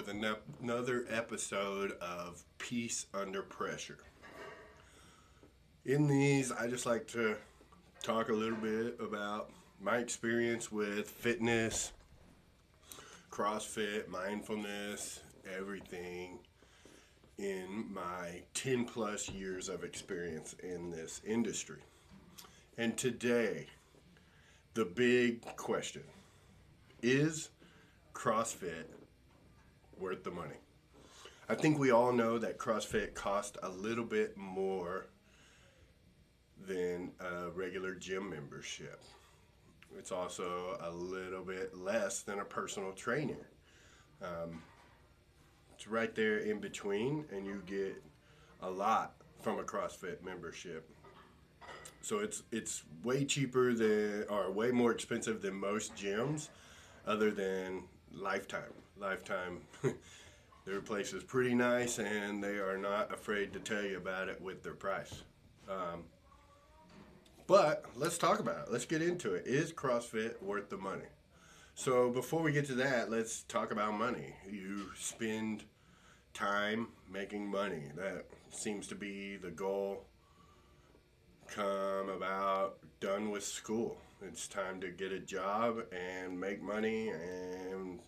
with another episode of Peace Under Pressure. In these, I just like to talk a little bit about my experience with fitness, CrossFit, mindfulness, everything in my 10 plus years of experience in this industry. And today, the big question, is CrossFit worth the money? I think we all know that CrossFit costs a little bit more than a regular gym membership. It's also a little bit less than a personal trainer. It's right there in between, and you get a lot from a CrossFit membership. So it's way cheaper than, or way more expensive than most gyms, other than Lifetime. Lifetime, their place is pretty nice, and they are not afraid to tell you about it with their price. But let's talk about it. Let's get into it. Is CrossFit worth the money? So before we get to that, let's talk about money. You spend time making money. That seems to be the goal. Come about done with school. It's time to get a job and make money, and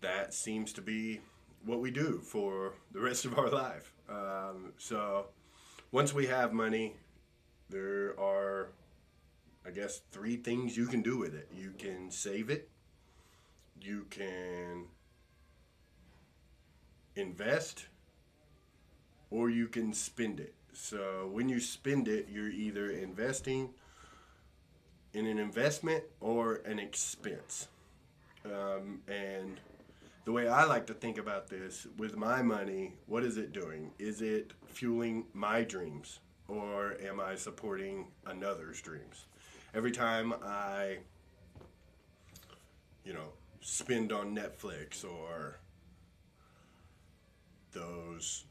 that seems to be what we do for the rest of our life. So once we have money, there are, I guess, three things you can do with it. You can save it, you can invest, or you can spend it. So when you spend it, you're either investing in an investment or an expense. And the way I like to think about this, with my money, what is it doing? Is it fueling my dreams, or am I supporting another's dreams? Every time I, spend on Netflix or those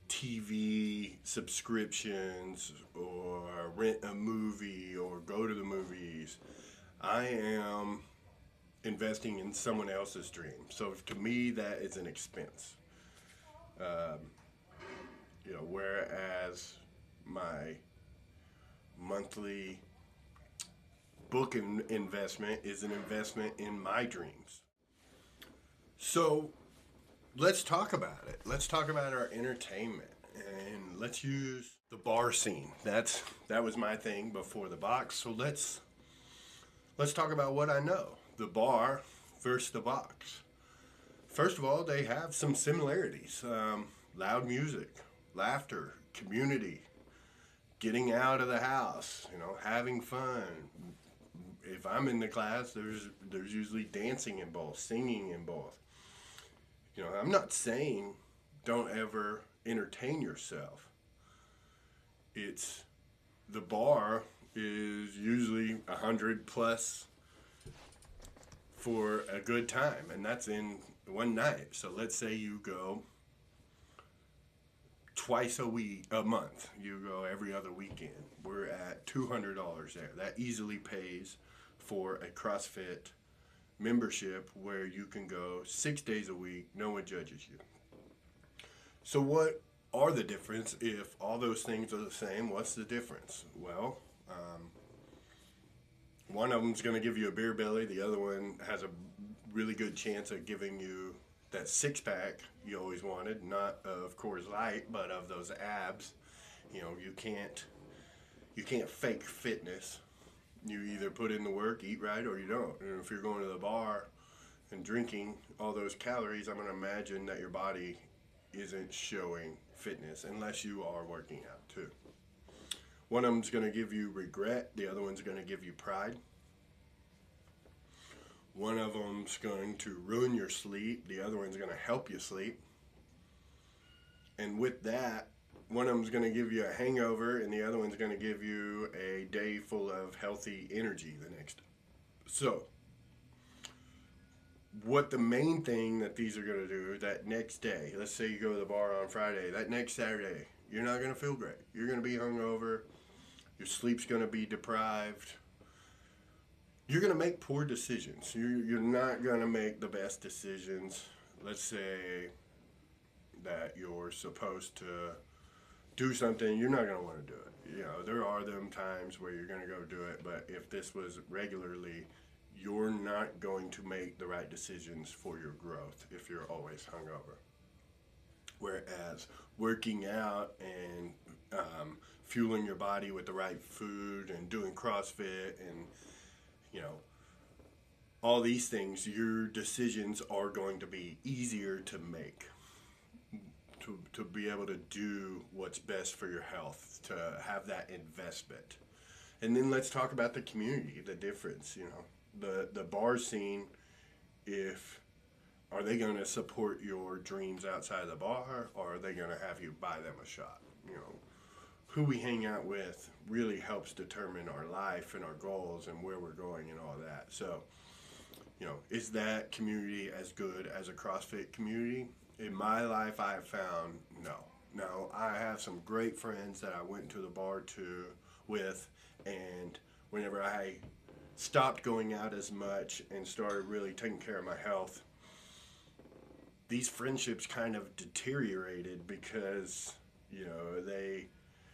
TV subscriptions, or rent a movie or go to the movies, I am investing in someone else's dream. So to me, that is an expense. Whereas my monthly book investment is an investment in my dreams. So let's talk about it. Let's talk about our entertainment, and let's use the bar scene. That was my thing before the box. So let's talk about what I know. The bar versus the box. First of all, they have some similarities. Loud music, laughter, community, getting out of the house, having fun. If I'm in the class, there's usually dancing in both, singing in both. I'm not saying don't ever entertain yourself. It's, the bar is usually 100 plus for a good time, and that's in one night. So let's say you go twice a month. You go every other weekend. We're at $200 there. That easily pays for a CrossFit membership where you can go 6 days a week. No one judges you. So what are the difference? If all those things are the same, what's the difference? Well, one of them's going to give you a beer belly. The other one has a really good chance of giving you that six-pack you always wanted, not of Coors Light, but of those abs. You can't fake fitness. You either put in the work, eat right, or you don't. And if you're going to the bar and drinking all those calories, I'm going to imagine that your body isn't showing fitness unless you are working out too. One of them's going to give you regret. The other one's going to give you pride. One of them's going to ruin your sleep. The other one's going to help you sleep. And with that, one of them's going to give you a hangover, and the other one's going to give you a day full of healthy energy the next day. So, what the main thing that these are going to do that next day, let's say you go to the bar on Friday, that next Saturday, you're not going to feel great. You're going to be hungover. Your sleep's going to be deprived. You're going to make poor decisions. You're not going to make the best decisions. let's say that you're supposed to do something, you're not going to want to do it. You know, there are them times where you're going to go do it, but if this was regularly, you're not going to make the right decisions for your growth if you're always hungover. Whereas working out and fueling your body with the right food and doing CrossFit and, you know, all these things, your decisions are going to be easier to make. To be able to do what's best for your health, to have that investment. And then let's talk about the community, the difference, you know. The bar scene, if are they going to support your dreams outside of the bar, or are they going to have you buy them a shot? You know, who we hang out with really helps determine our life and our goals and where we're going and all that. So, you know, is that community as good as a CrossFit community? In my life, I have found no. Now, I have some great friends that I went to the bar with, and whenever I stopped going out as much and started really taking care of my health, these friendships kind of deteriorated because, you know, they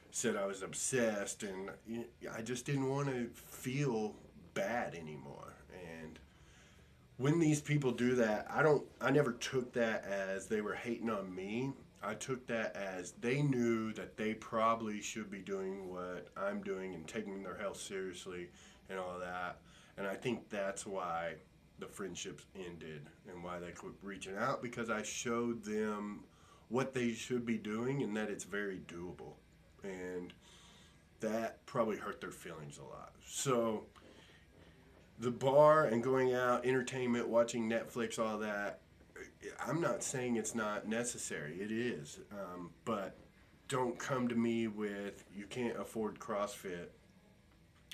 said I was obsessed, and I just didn't want to feel bad anymore. And when these people do that, I never took that as they were hating on me. I took that as they knew that they probably should be doing what I'm doing and taking their health seriously and all that. And I think that's why the friendships ended and why they quit reaching out, because I showed them what they should be doing and that it's very doable. And that probably hurt their feelings a lot. So the bar and going out, entertainment, watching Netflix, all that, I'm not saying it's not necessary. It is. But don't come to me with you can't afford CrossFit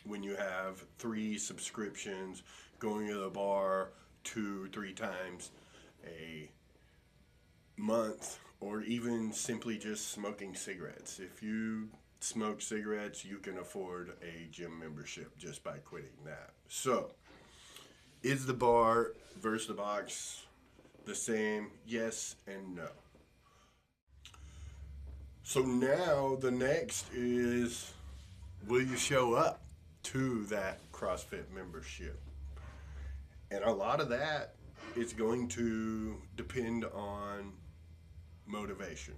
when you have 3 subscriptions, going to the bar 2-3 times a month, or even simply just smoking cigarettes. If you smoke cigarettes, you can afford a gym membership just by quitting that. So, is the bar versus the box the same? Yes and no. So now the next is, will you show up to that CrossFit membership? And a lot of that is going to depend on motivation.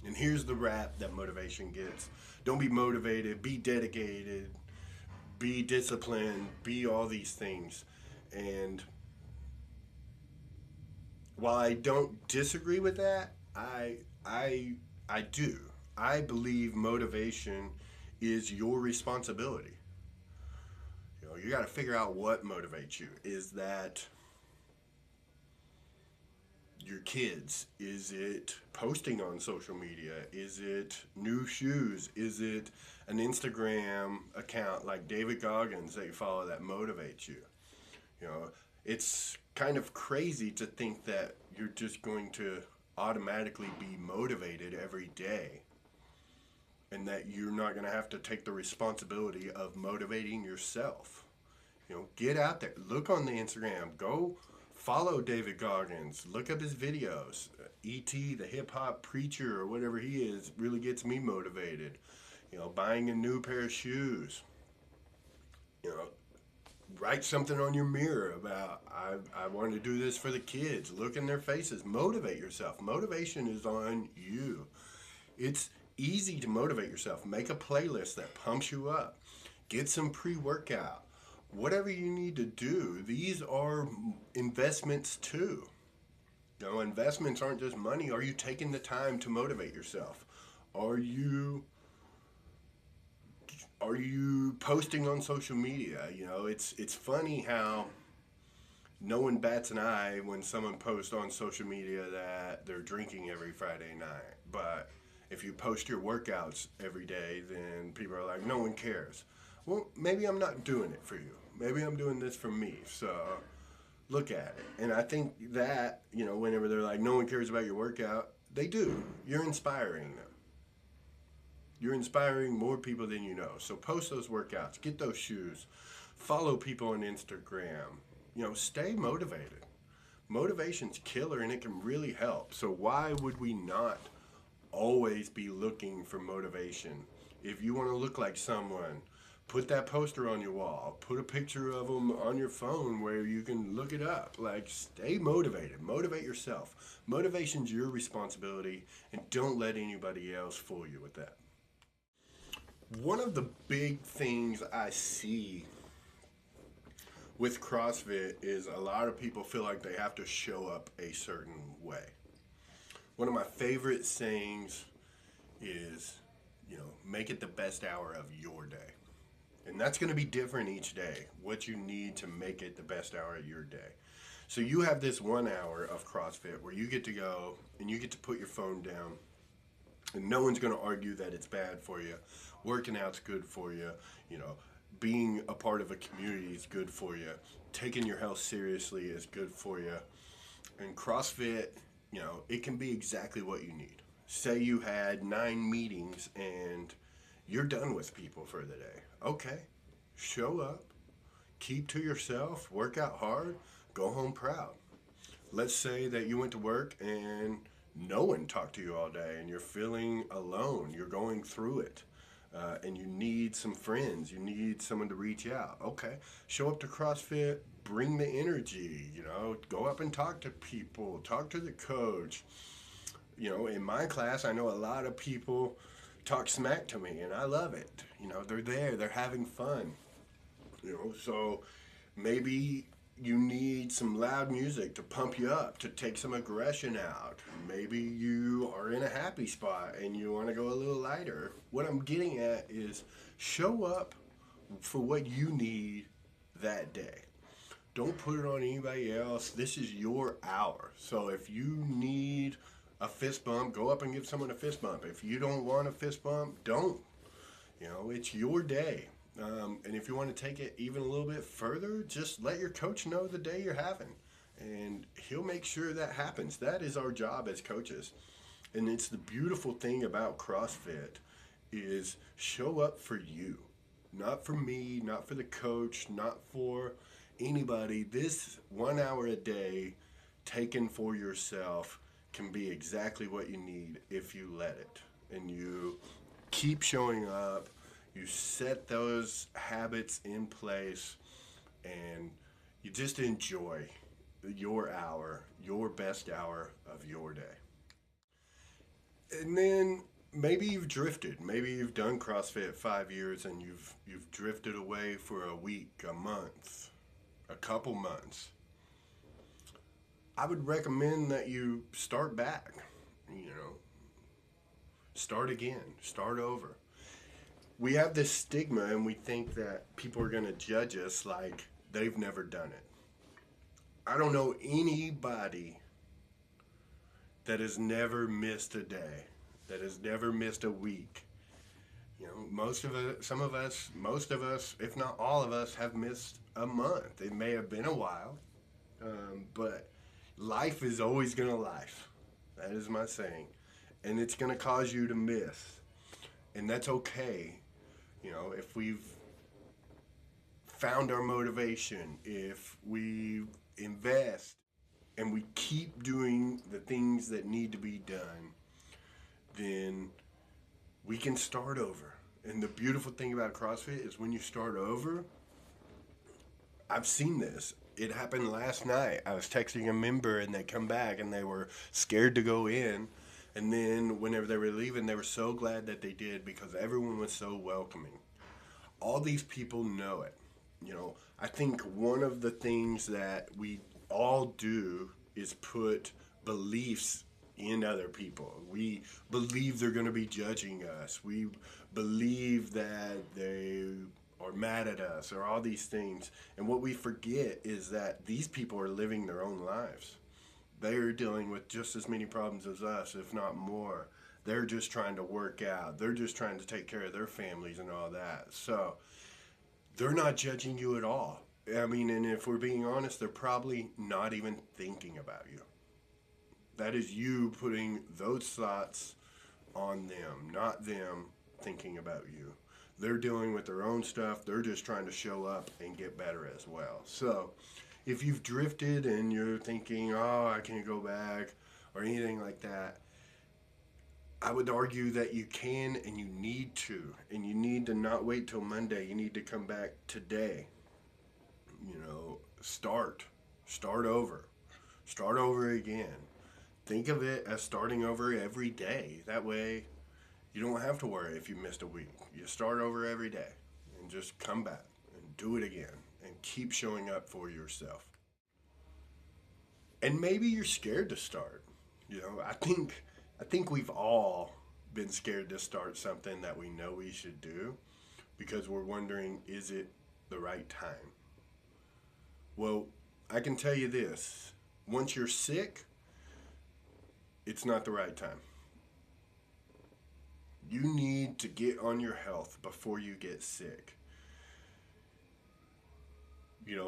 And here's the rap that motivation gets. Don't be motivated, be dedicated, be disciplined, be all these things. And while I don't disagree with that, I do. I believe motivation is your responsibility. You know, you got to figure out what motivates you. Is that your kids? Is it posting on social media? Is it new shoes? Is it an Instagram account like David Goggins that you follow that motivates you? You know, it's kind of crazy to think that you're just going to automatically be motivated every day and that you're not going to have to take the responsibility of motivating yourself. You know, get out there, look on the Instagram, go follow David Goggins, look up his videos. E.T., the hip hop preacher or whatever he is, really gets me motivated. You know, buying a new pair of shoes. You know, write something on your mirror about, I want to do this for the kids. Look in their faces. Motivate yourself. Motivation is on you. It's easy to motivate yourself. Make a playlist that pumps you up. Get some pre-workout. Whatever you need to do, these are investments too. You know, investments aren't just money. Are you taking the time to motivate yourself? Are you posting on social media? You know, it's funny how no one bats an eye when someone posts on social media that they're drinking every Friday night. But if you post your workouts every day, then people are like, no one cares. Well, maybe I'm not doing it for you. Maybe I'm doing this for me. So look at it. And I think that, you know, whenever they're like, no one cares about your workout, they do. You're inspiring them. You're inspiring more people than you know. So post those workouts, get those shoes, follow people on Instagram. You know, stay motivated. Motivation's killer and it can really help. So why would we not always be looking for motivation? If you want to look like someone, put that poster on your wall. Put a picture of them on your phone where you can look it up. Like, stay motivated. Motivate yourself. Motivation's your responsibility, and don't let anybody else fool you with that. One of the big things I see with CrossFit is a lot of people feel like they have to show up a certain way. One of my favorite sayings is, make it the best hour of your day. And that's going to be different each day, what you need to make it the best hour of your day. So you have this 1 hour of CrossFit where you get to go and you get to put your phone down, and no one's going to argue that it's bad for you. Working out's good for you. Being a part of a community is good for you. Taking your health seriously is good for you. And CrossFit, it can be exactly what you need. Say you had 9 meetings and you're done with people for the day. Okay, show up, keep to yourself, work out hard, go home proud. Let's say that you went to work and no one talked to you all day and you're feeling alone, you're going through it. And you need some friends, you need someone to reach out. Okay, show up to CrossFit, bring the energy, go up and talk to people, talk to the coach. In my class, I know a lot of people talk smack to me and I love it. They're there, they're having fun. So maybe you need some loud music to pump you up, to take some aggression out. Maybe you are in a happy spot and you want to go a little lighter. What I'm getting at is show up for what you need that day. Don't put it on anybody else. This is your hour. So if you need a fist bump, go up and give someone a fist bump. If you don't want a fist bump, don't. It's your day. And if you want to take it even a little bit further, just let your coach know the day you're having. And he'll make sure that happens. That is our job as coaches. And it's the beautiful thing about CrossFit is show up for you. Not for me, not for the coach, not for anybody. This 1 hour a day taken for yourself can be exactly what you need if you let it. And you keep showing up. You set those habits in place and you just enjoy your hour, your best hour of your day. And then maybe you've drifted. Maybe you've done CrossFit 5 years and you've drifted away for a week, a month, a couple months. I would recommend that you start back, start again, start over. We have this stigma and we think that people are going to judge us like they've never done it. I don't know anybody that has never missed a day, that has never missed a week. Most of us, if not all of us, have missed a month. It may have been a while, but life is always going to life. That is my saying. And it's going to cause you to miss. And that's okay. If we've found our motivation, if we invest and we keep doing the things that need to be done, then we can start over. And the beautiful thing about CrossFit is when you start over, I've seen this. It happened last night. I was texting a member and they come back and they were scared to go in. And then whenever they were leaving, they were so glad that they did because everyone was so welcoming. All these people know it. I think one of the things that we all do is put beliefs in other people. We believe they're going to be judging us. We believe that they are mad at us or all these things. And what we forget is that these people are living their own lives. They're dealing with just as many problems as us, if not more. They're just trying to work out. They're just trying to take care of their families and all that. So they're not judging you at all. And if we're being honest, they're probably not even thinking about you. That is you putting those thoughts on them, not them thinking about you. They're dealing with their own stuff. They're just trying to show up and get better as well. So, If you've drifted and you're thinking, oh, I can't go back or anything like that, I would argue that you can and you need to. And you need to not wait till Monday. You need to come back today. Start. Start over. Start over again. Think of it as starting over every day. That way, you don't have to worry if you missed a week. You start over every day and just come back and do it again and keep showing up for yourself. And maybe you're scared to start. I think we've all been scared to start something that we know we should do because we're wondering, is it the right time? Well, I can tell you this. Once you're sick, it's not the right time. You need to get on your health before you get sick.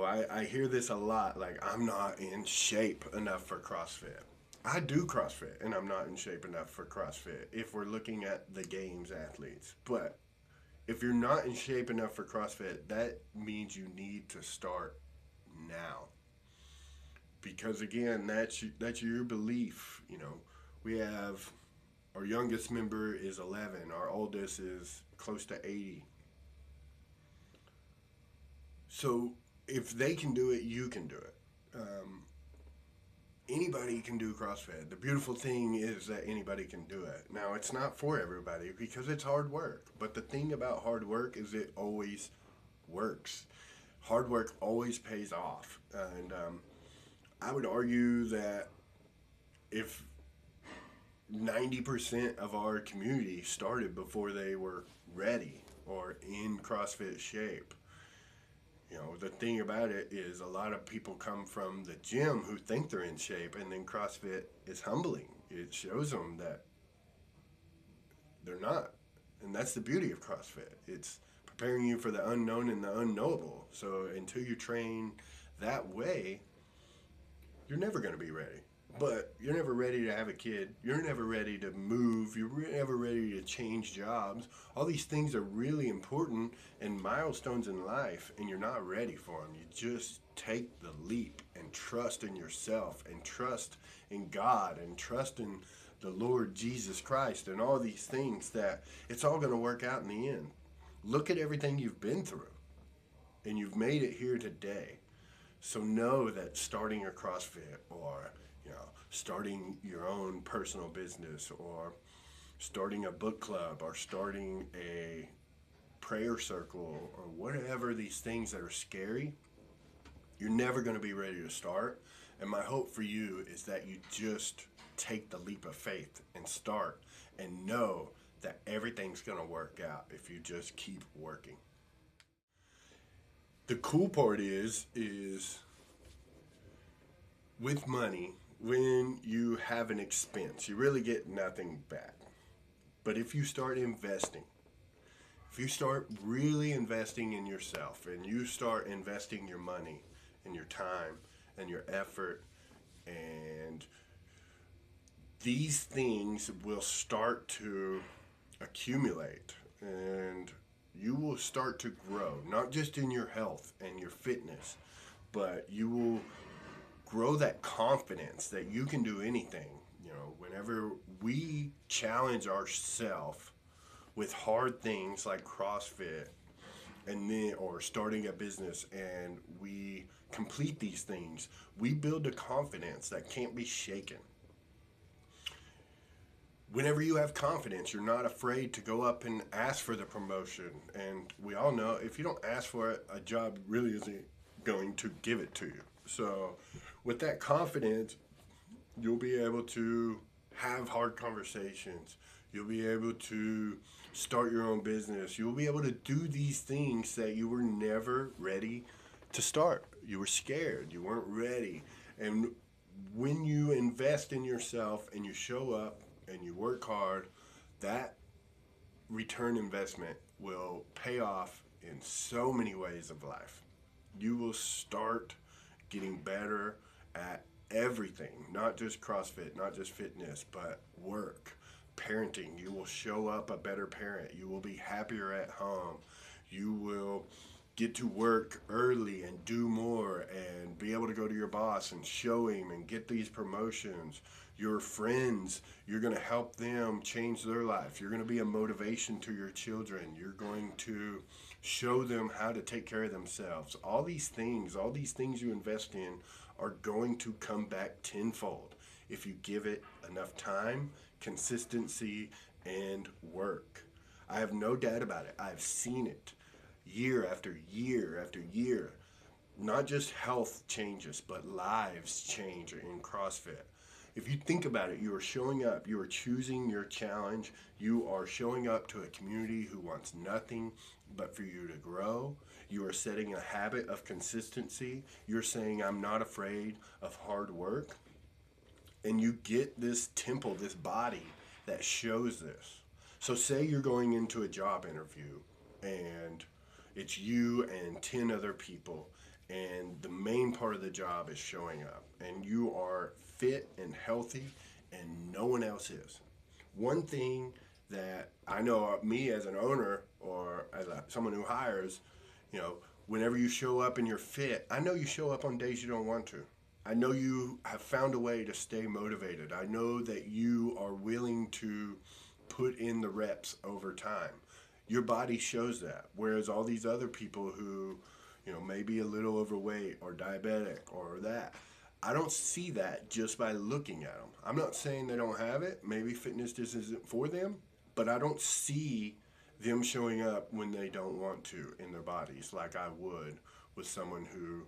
I hear this a lot, like, I'm not in shape enough for CrossFit. I do CrossFit, and I'm not in shape enough for CrossFit if we're looking at the games athletes. But if you're not in shape enough for CrossFit, that means you need to start now. Because again, that's your belief. We have our youngest member is 11, our oldest is close to 80. So if they can do it, you can do it. Anybody can do CrossFit. The beautiful thing is that anybody can do it. Now, it's not for everybody because it's hard work. But the thing about hard work is it always works. Hard work always pays off. And I would argue that if 90% of our community started before they were ready or in CrossFit shape, the thing about it is a lot of people come from the gym who think they're in shape, and then CrossFit is humbling. It shows them that they're not. And that's the beauty of CrossFit. It's preparing you for the unknown and the unknowable. So until you train that way, you're never going to be ready. But you're never ready to have a kid. You're never ready to move. You're never ready to change jobs. All these things are really important and milestones in life, and you're not ready for them. You just take the leap and trust in yourself and trust in God and trust in the Lord Jesus Christ and all these things that it's all going to work out in the end. Look at everything you've been through, and you've made it here today. So know that starting a CrossFit or starting your own personal business or starting a book club or starting a prayer circle or whatever these things that are scary, you're never going to be ready to start. And my hope for you is that you just take the leap of faith and start and know that everything's going to work out if you just keep working. The cool part is with money, when you have an expense, you really get nothing back. But if you start investing, if you start really investing in yourself and you start investing your money and your time and your effort, and these things will start to accumulate and you will start to grow, not just in your health and your fitness, but you will grow that confidence that you can do anything. Whenever we challenge ourselves with hard things like CrossFit or starting a business, and we complete these things, we build a confidence that can't be shaken. Whenever you have confidence, you're not afraid to go up and ask for the promotion. And we all know if you don't ask for it, a job really isn't going to give it to you. So with that confidence, you'll be able to have hard conversations. You'll be able to start your own business. You'll be able to do these things that you were never ready to start. You were scared. You weren't ready. And when you invest in yourself and you show up and you work hard, that return investment will pay off in so many ways of life. You will start getting better at everything, not just CrossFit, not just fitness, but work, parenting. You will show up a better parent. You will be happier at home. You will get to work early and do more and be able to go to your boss and show him and get these promotions. Your friends, you're going to help them change their life. You're going to be a motivation to your children. You're going to show them how to take care of themselves. All these things you invest in are going to come back tenfold if you give it enough time, consistency, and work. I have no doubt about it. I've seen it year after year after year. Not just health changes, but lives change in CrossFit. If you think about it, you are showing up, you are choosing your challenge, you are showing up to a community who wants nothing but for you to grow. You are setting a habit of consistency. You're saying, I'm not afraid of hard work. And you get this temple, this body that shows this. So say you're going into a job interview and it's you and 10 other people, and the main part of the job is showing up, and you are fit and healthy and no one else is. One thing that I know me as an owner or as someone who hires, whenever you show up and you're fit, I know you show up on days you don't want to. I know you have found a way to stay motivated. I know that you are willing to put in the reps over time. Your body shows that. Whereas all these other people who, may be a little overweight or diabetic or that, I don't see that just by looking at them. I'm not saying they don't have it. Maybe fitness just isn't for them, but I don't see them showing up when they don't want to in their bodies like I would with someone who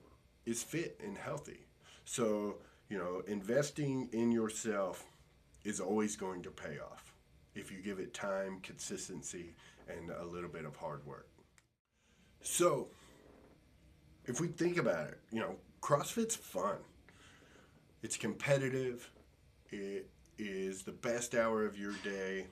is fit and healthy. So, investing in yourself is always going to pay off if you give it time, consistency, and a little bit of hard work. So, if we think about it, CrossFit's fun. It's competitive. It is the best hour of your day.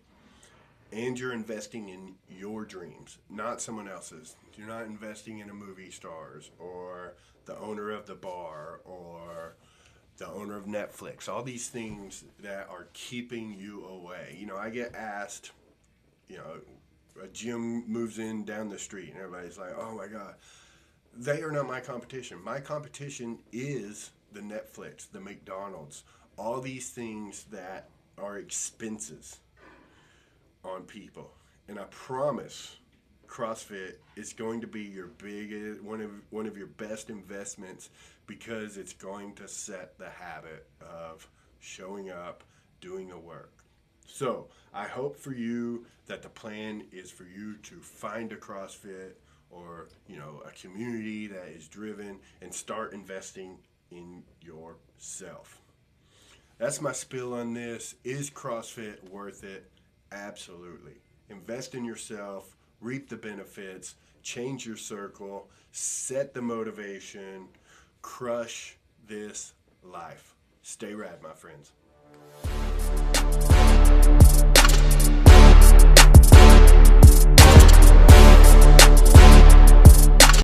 And you're investing in your dreams, not someone else's. You're not investing in a movie stars or the owner of the bar or the owner of Netflix. All these things that are keeping you away. I get asked, a gym moves in down the street and everybody's like, oh my God. They are not my competition. My competition is the Netflix, the McDonald's, all these things that are expenses on people. And I promise CrossFit is going to be your biggest, one of your best investments, because it's going to set the habit of showing up, doing the work. So I hope for you that the plan is for you to find a CrossFit or a community that is driven and start investing in yourself. That's my spill on this. Is CrossFit worth it? Absolutely. Invest in yourself, reap the benefits, change your circle, set the motivation, crush this life. Stay rad, my friends.